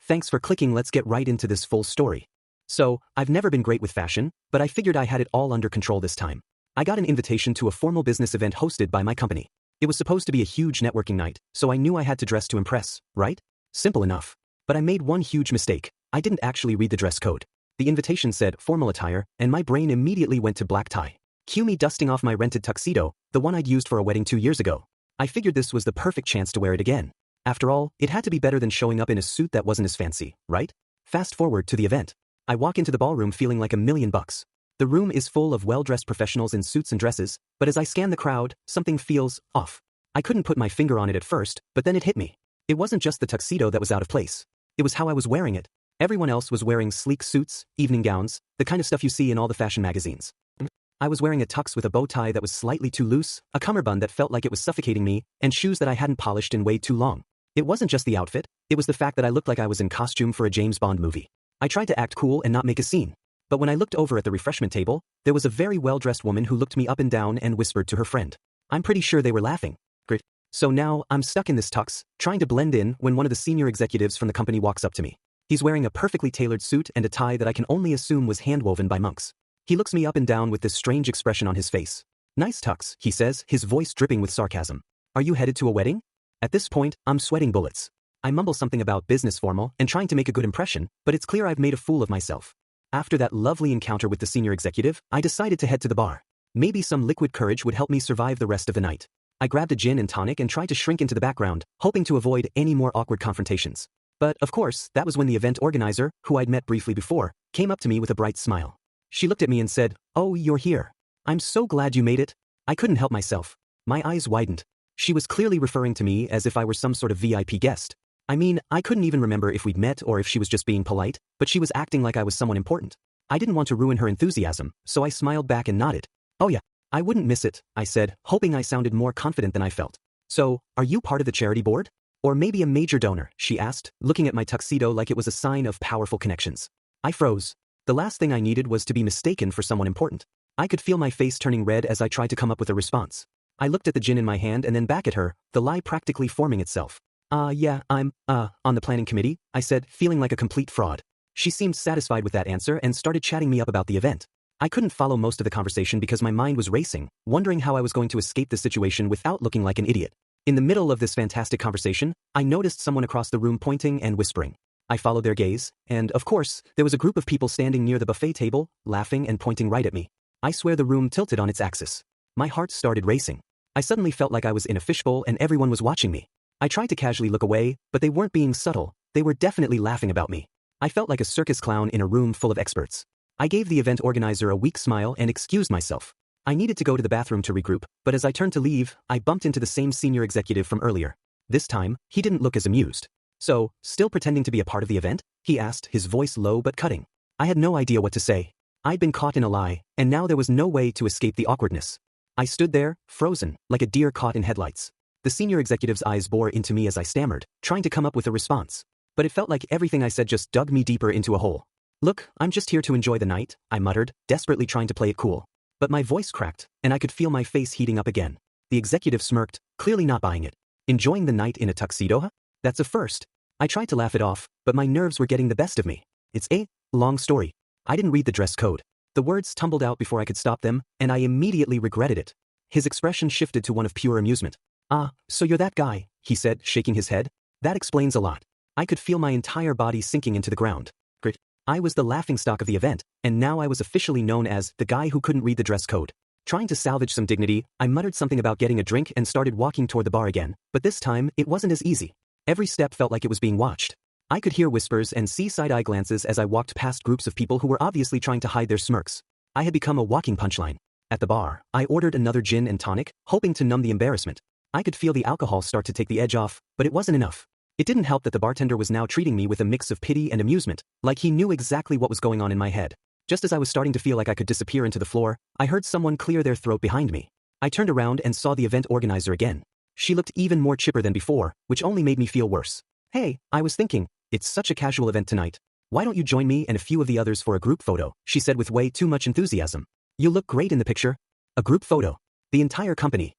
Thanks for clicking. Let's get right into this full story. So, I've never been great with fashion, but I figured I had it all under control this time. I got an invitation to a formal business event hosted by my company. It was supposed to be a huge networking night, so I knew I had to dress to impress, right? Simple enough. But I made one huge mistake. I didn't actually read the dress code. The invitation said formal attire, and my brain immediately went to black tie. Cue me dusting off my rented tuxedo, the one I'd used for a wedding 2 years ago. I figured this was the perfect chance to wear it again. After all, it had to be better than showing up in a suit that wasn't as fancy, right? Fast forward to the event. I walk into the ballroom feeling like $1,000,000. The room is full of well-dressed professionals in suits and dresses, but as I scan the crowd, something feels off. I couldn't put my finger on it at first, but then it hit me. It wasn't just the tuxedo that was out of place. It was how I was wearing it. Everyone else was wearing sleek suits, evening gowns, the kind of stuff you see in all the fashion magazines. I was wearing a tux with a bow tie that was slightly too loose, a cummerbund that felt like it was suffocating me, and shoes that I hadn't polished in way too long. It wasn't just the outfit, it was the fact that I looked like I was in costume for a James Bond movie. I tried to act cool and not make a scene. But when I looked over at the refreshment table, there was a very well-dressed woman who looked me up and down and whispered to her friend. I'm pretty sure they were laughing. Great. So now, I'm stuck in this tux, trying to blend in when one of the senior executives from the company walks up to me. He's wearing a perfectly tailored suit and a tie that I can only assume was hand-woven by monks. He looks me up and down with this strange expression on his face. Nice tux, he says, his voice dripping with sarcasm. Are you headed to a wedding? At this point, I'm sweating bullets. I mumble something about business formal and trying to make a good impression, but it's clear I've made a fool of myself. After that lovely encounter with the senior executive, I decided to head to the bar. Maybe some liquid courage would help me survive the rest of the night. I grabbed a gin and tonic and tried to shrink into the background, hoping to avoid any more awkward confrontations. But, of course, that was when the event organizer, who I'd met briefly before, came up to me with a bright smile. She looked at me and said, "Oh, you're here. I'm so glad you made it." I couldn't help myself. My eyes widened. She was clearly referring to me as if I were some sort of VIP guest. I mean, I couldn't even remember if we'd met or if she was just being polite, but she was acting like I was someone important. I didn't want to ruin her enthusiasm, so I smiled back and nodded. "Oh yeah, I wouldn't miss it," I said, hoping I sounded more confident than I felt. "So, are you part of the charity board? Or maybe a major donor?" she asked, looking at my tuxedo like it was a sign of powerful connections. I froze. The last thing I needed was to be mistaken for someone important. I could feel my face turning red as I tried to come up with a response. I looked at the gin in my hand and then back at her, the lie practically forming itself. Yeah, I'm, on the planning committee," I said, feeling like a complete fraud. She seemed satisfied with that answer and started chatting me up about the event. I couldn't follow most of the conversation because my mind was racing, wondering how I was going to escape the situation without looking like an idiot. In the middle of this fantastic conversation, I noticed someone across the room pointing and whispering. I followed their gaze, and, of course, there was a group of people standing near the buffet table, laughing and pointing right at me. I swear the room tilted on its axis. My heart started racing. I suddenly felt like I was in a fishbowl and everyone was watching me. I tried to casually look away, but they weren't being subtle, they were definitely laughing about me. I felt like a circus clown in a room full of experts. I gave the event organizer a weak smile and excused myself. I needed to go to the bathroom to regroup, but as I turned to leave, I bumped into the same senior executive from earlier. This time, he didn't look as amused. "So, still pretending to be a part of the event?" he asked, his voice low but cutting. I had no idea what to say. I'd been caught in a lie, and now there was no way to escape the awkwardness. I stood there, frozen, like a deer caught in headlights. The senior executive's eyes bore into me as I stammered, trying to come up with a response. But it felt like everything I said just dug me deeper into a hole. "Look, I'm just here to enjoy the night," I muttered, desperately trying to play it cool. But my voice cracked, and I could feel my face heating up again. The executive smirked, clearly not buying it. "Enjoying the night in a tuxedo, huh? That's a first." I tried to laugh it off, but my nerves were getting the best of me. "It's a long story. I didn't read the dress code." The words tumbled out before I could stop them, and I immediately regretted it. His expression shifted to one of pure amusement. "Ah, so you're that guy," he said, shaking his head. "That explains a lot." I could feel my entire body sinking into the ground. Great. I was the laughingstock of the event, and now I was officially known as the guy who couldn't read the dress code. Trying to salvage some dignity, I muttered something about getting a drink and started walking toward the bar again, but this time, it wasn't as easy. Every step felt like it was being watched. I could hear whispers and see side-eye glances as I walked past groups of people who were obviously trying to hide their smirks. I had become a walking punchline. At the bar, I ordered another gin and tonic, hoping to numb the embarrassment. I could feel the alcohol start to take the edge off, but it wasn't enough. It didn't help that the bartender was now treating me with a mix of pity and amusement, like he knew exactly what was going on in my head. Just as I was starting to feel like I could disappear into the floor, I heard someone clear their throat behind me. I turned around and saw the event organizer again. She looked even more chipper than before, which only made me feel worse. "Hey, I was thinking, it's such a casual event tonight. Why don't you join me and a few of the others for a group photo?" she said with way too much enthusiasm. "You look great in the picture." A group photo. The entire company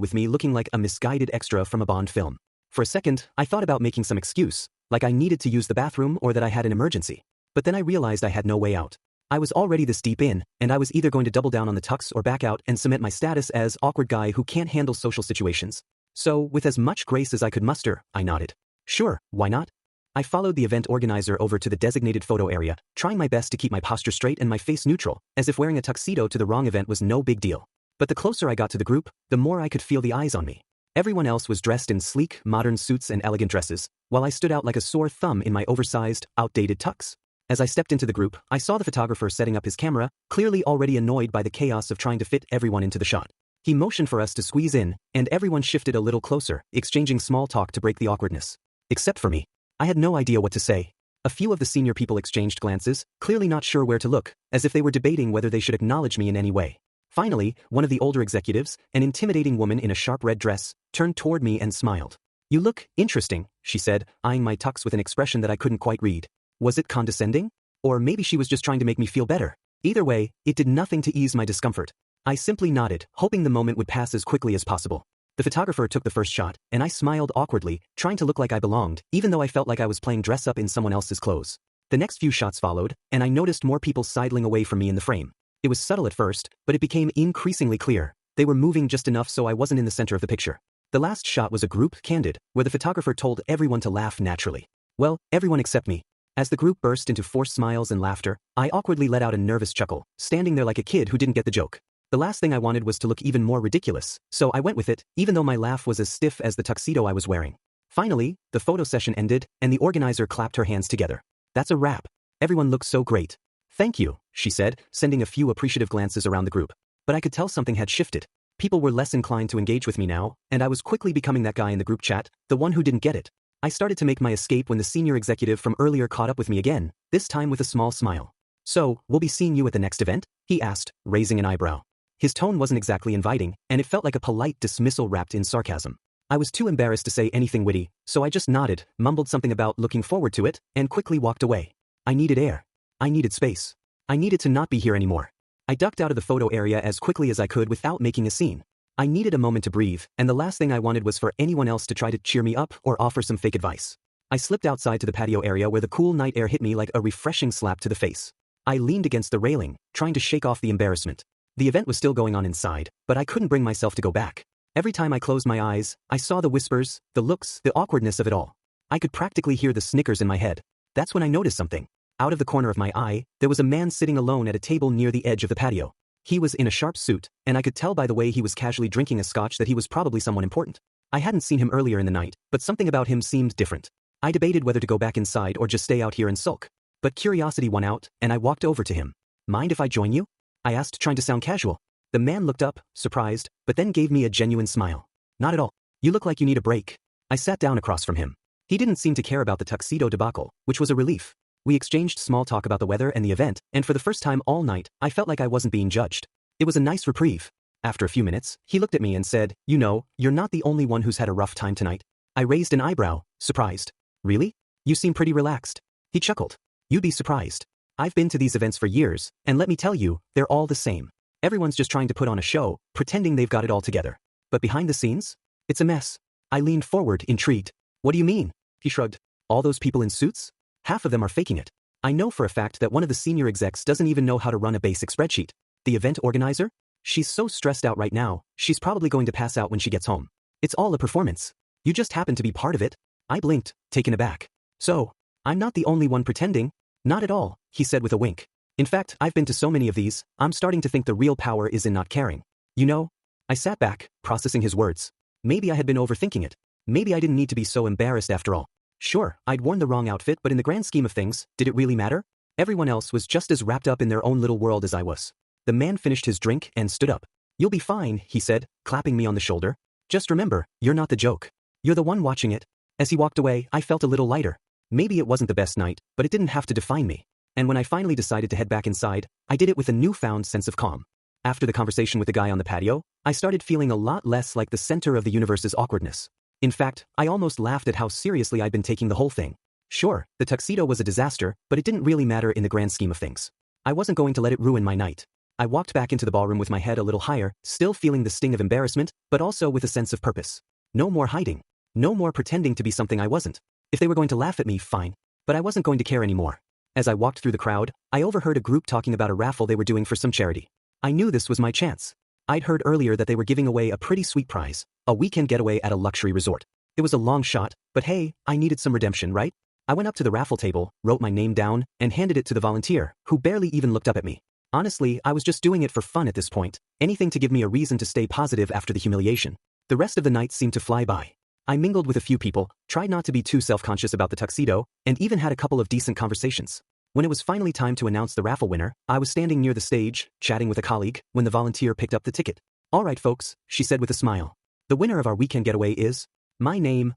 with me looking like a misguided extra from a Bond film. For a second, I thought about making some excuse, like I needed to use the bathroom or that I had an emergency. But then I realized I had no way out. I was already this deep in, and I was either going to double down on the tux or back out and cement my status as awkward guy who can't handle social situations. So, with as much grace as I could muster, I nodded. Sure, why not? I followed the event organizer over to the designated photo area, trying my best to keep my posture straight and my face neutral, as if wearing a tuxedo to the wrong event was no big deal. But the closer I got to the group, the more I could feel the eyes on me. Everyone else was dressed in sleek, modern suits and elegant dresses, while I stood out like a sore thumb in my oversized, outdated tux. As I stepped into the group, I saw the photographer setting up his camera, clearly already annoyed by the chaos of trying to fit everyone into the shot. He motioned for us to squeeze in, and everyone shifted a little closer, exchanging small talk to break the awkwardness. Except for me. I had no idea what to say. A few of the senior people exchanged glances, clearly not sure where to look, as if they were debating whether they should acknowledge me in any way. Finally, one of the older executives, an intimidating woman in a sharp red dress, turned toward me and smiled. "You look interesting," she said, eyeing my tux with an expression that I couldn't quite read. Was it condescending? Or maybe she was just trying to make me feel better. Either way, it did nothing to ease my discomfort. I simply nodded, hoping the moment would pass as quickly as possible. The photographer took the first shot, and I smiled awkwardly, trying to look like I belonged, even though I felt like I was playing dress-up in someone else's clothes. The next few shots followed, and I noticed more people sidling away from me in the frame. It was subtle at first, but it became increasingly clear. They were moving just enough so I wasn't in the center of the picture. The last shot was a group candid, where the photographer told everyone to laugh naturally. Well, everyone except me. As the group burst into forced smiles and laughter, I awkwardly let out a nervous chuckle, standing there like a kid who didn't get the joke. The last thing I wanted was to look even more ridiculous, so I went with it, even though my laugh was as stiff as the tuxedo I was wearing. Finally, the photo session ended, and the organizer clapped her hands together. "That's a wrap. Everyone looks so great." "Thank you," she said, sending a few appreciative glances around the group. But I could tell something had shifted. People were less inclined to engage with me now, and I was quickly becoming that guy in the group chat, the one who didn't get it. I started to make my escape when the senior executive from earlier caught up with me again, this time with a small smile. "So, we'll be seeing you at the next event?" he asked, raising an eyebrow. His tone wasn't exactly inviting, and it felt like a polite dismissal wrapped in sarcasm. I was too embarrassed to say anything witty, so I just nodded, mumbled something about looking forward to it, and quickly walked away. I needed air. I needed space. I needed to not be here anymore. I ducked out of the photo area as quickly as I could without making a scene. I needed a moment to breathe, and the last thing I wanted was for anyone else to try to cheer me up or offer some fake advice. I slipped outside to the patio area where the cool night air hit me like a refreshing slap to the face. I leaned against the railing, trying to shake off the embarrassment. The event was still going on inside, but I couldn't bring myself to go back. Every time I closed my eyes, I saw the whispers, the looks, the awkwardness of it all. I could practically hear the snickers in my head. That's when I noticed something. Out of the corner of my eye, there was a man sitting alone at a table near the edge of the patio. He was in a sharp suit, and I could tell by the way he was casually drinking a scotch that he was probably someone important. I hadn't seen him earlier in the night, but something about him seemed different. I debated whether to go back inside or just stay out here and sulk. But curiosity won out, and I walked over to him. "Mind if I join you?" I asked, trying to sound casual. The man looked up, surprised, but then gave me a genuine smile. "Not at all. You look like you need a break." I sat down across from him. He didn't seem to care about the tuxedo debacle, which was a relief. We exchanged small talk about the weather and the event, and for the first time all night, I felt like I wasn't being judged. It was a nice reprieve. After a few minutes, he looked at me and said, "You know, you're not the only one who's had a rough time tonight." I raised an eyebrow, surprised. "Really? You seem pretty relaxed." He chuckled. "You'd be surprised. I've been to these events for years, and let me tell you, they're all the same. Everyone's just trying to put on a show, pretending they've got it all together. But behind the scenes, it's a mess." I leaned forward, intrigued. "What do you mean?" He shrugged. "All those people in suits? Half of them are faking it. I know for a fact that one of the senior execs doesn't even know how to run a basic spreadsheet. The event organizer? She's so stressed out right now, she's probably going to pass out when she gets home. It's all a performance. You just happen to be part of it." I blinked, taken aback. "So, I'm not the only one pretending?" "Not at all," he said with a wink. "In fact, I've been to so many of these, I'm starting to think the real power is in not caring. You know?" I sat back, processing his words. Maybe I had been overthinking it. Maybe I didn't need to be so embarrassed after all. Sure, I'd worn the wrong outfit, but in the grand scheme of things, did it really matter? Everyone else was just as wrapped up in their own little world as I was. The man finished his drink and stood up. "You'll be fine," he said, clapping me on the shoulder. "Just remember, you're not the joke. You're the one watching it." As he walked away, I felt a little lighter. Maybe it wasn't the best night, but it didn't have to define me. And when I finally decided to head back inside, I did it with a newfound sense of calm. After the conversation with the guy on the patio, I started feeling a lot less like the center of the universe's awkwardness. In fact, I almost laughed at how seriously I'd been taking the whole thing. Sure, the tuxedo was a disaster, but it didn't really matter in the grand scheme of things. I wasn't going to let it ruin my night. I walked back into the ballroom with my head a little higher, still feeling the sting of embarrassment, but also with a sense of purpose. No more hiding. No more pretending to be something I wasn't. If they were going to laugh at me, fine. But I wasn't going to care anymore. As I walked through the crowd, I overheard a group talking about a raffle they were doing for some charity. I knew this was my chance. I'd heard earlier that they were giving away a pretty sweet prize, a weekend getaway at a luxury resort. It was a long shot, but hey, I needed some redemption, right? I went up to the raffle table, wrote my name down, and handed it to the volunteer, who barely even looked up at me. Honestly, I was just doing it for fun at this point, anything to give me a reason to stay positive after the humiliation. The rest of the night seemed to fly by. I mingled with a few people, tried not to be too self-conscious about the tuxedo, and even had a couple of decent conversations. When it was finally time to announce the raffle winner, I was standing near the stage, chatting with a colleague, when the volunteer picked up the ticket. "All right, folks," she said with a smile. "The winner of our weekend getaway is... my name..."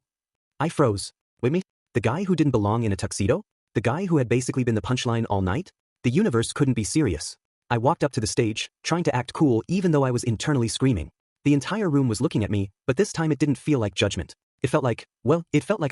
I froze. With me? The guy who didn't belong in a tuxedo? The guy who had basically been the punchline all night? The universe couldn't be serious. I walked up to the stage, trying to act cool even though I was internally screaming. The entire room was looking at me, but this time it didn't feel like judgment. It felt like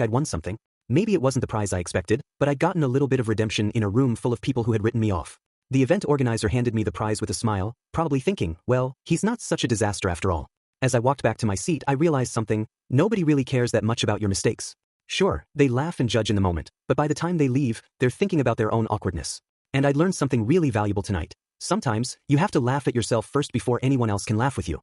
I'd won something. Maybe it wasn't the prize I expected, but I'd gotten a little bit of redemption in a room full of people who had written me off. The event organizer handed me the prize with a smile, probably thinking, well, he's not such a disaster after all. As I walked back to my seat, I realized something: nobody really cares that much about your mistakes. Sure, they laugh and judge in the moment, but by the time they leave, they're thinking about their own awkwardness. And I'd learned something really valuable tonight. Sometimes, you have to laugh at yourself first before anyone else can laugh with you.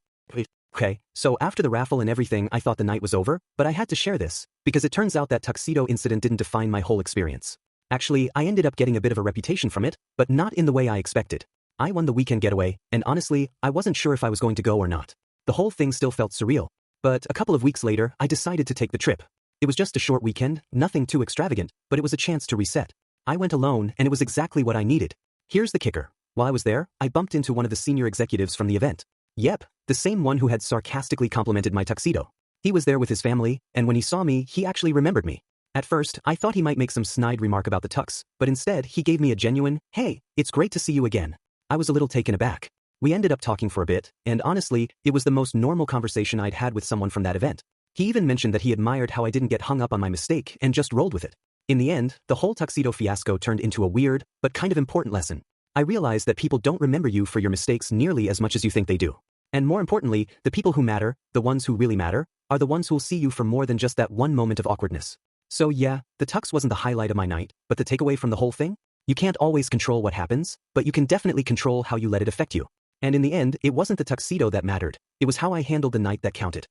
Okay, so after the raffle and everything, I thought the night was over, but I had to share this, because it turns out that tuxedo incident didn't define my whole experience. Actually, I ended up getting a bit of a reputation from it, but not in the way I expected. I won the weekend getaway, and honestly, I wasn't sure if I was going to go or not. The whole thing still felt surreal. But a couple of weeks later, I decided to take the trip. It was just a short weekend, nothing too extravagant, but it was a chance to reset. I went alone, and it was exactly what I needed. Here's the kicker. While I was there, I bumped into one of the senior executives from the event. Yep, the same one who had sarcastically complimented my tuxedo. He was there with his family, and when he saw me, he actually remembered me. At first, I thought he might make some snide remark about the tux, but instead, he gave me a genuine, "Hey, it's great to see you again." I was a little taken aback. We ended up talking for a bit, and honestly, it was the most normal conversation I'd had with someone from that event. He even mentioned that he admired how I didn't get hung up on my mistake and just rolled with it. In the end, the whole tuxedo fiasco turned into a weird, but kind of important lesson. I realized that people don't remember you for your mistakes nearly as much as you think they do. And more importantly, the people who matter, the ones who really matter, are the ones who'll see you for more than just that one moment of awkwardness. So yeah, the tux wasn't the highlight of my night, but the takeaway from the whole thing? You can't always control what happens, but you can definitely control how you let it affect you. And in the end, it wasn't the tuxedo that mattered. It was how I handled the night that counted.